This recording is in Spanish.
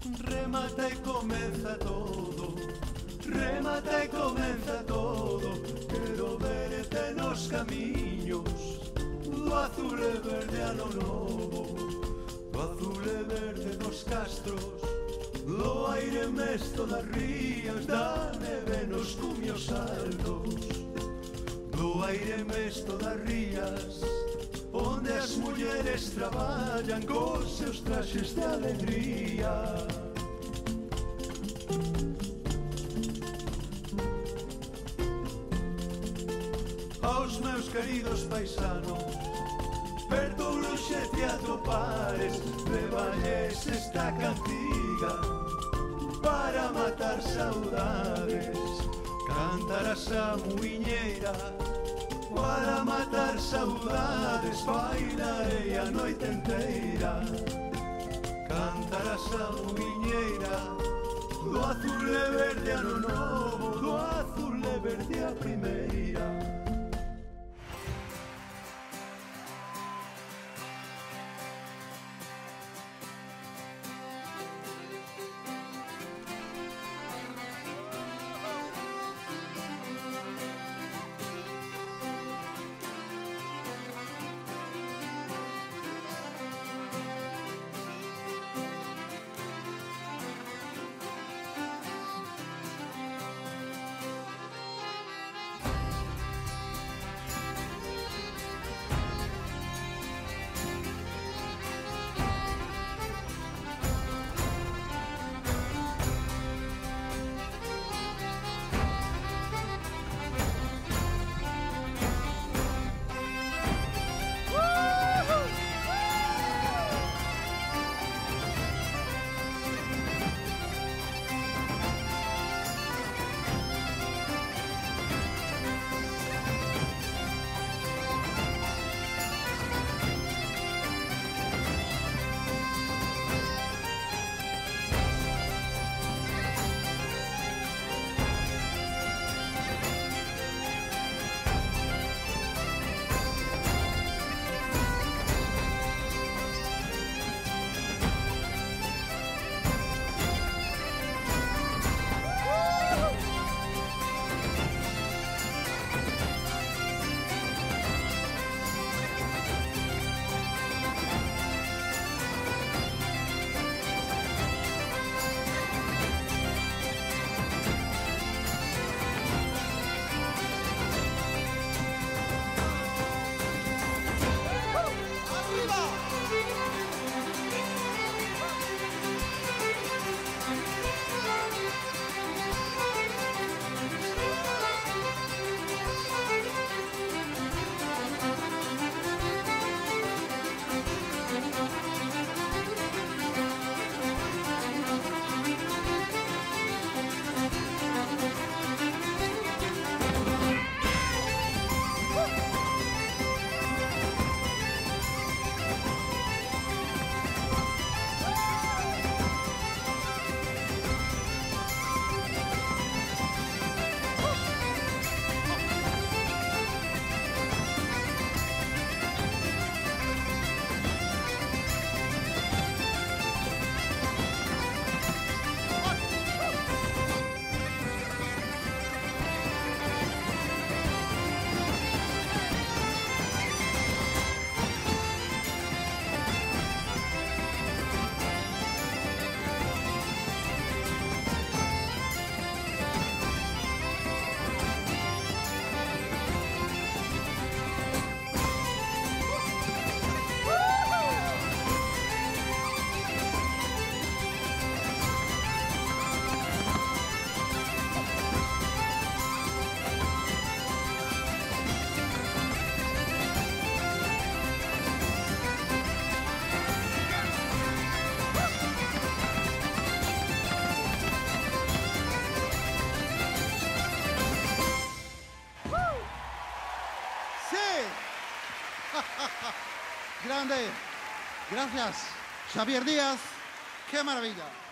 Remata e comeza todo, remata e comeza todo. Quero verte nos camiños do azul e verde ano novo, do azul e verde dos castros, do aire mesto das rías, da neve nos cumios altos, do aire mesto das rías, onde as mulleres traballan cos seus traxes de alegría. Aos meus queridos paisanos, perduro xe te atopares, levalles esta cantiga para matar saudades. Cantarás a muiñeira para matar saudades, bailarei a noite inteira. Cantarás a muiñeira do azul e verde ano novo, do azul e verde a primeira. Grande. Gracias, Xavier Díaz. ¡Qué maravilla!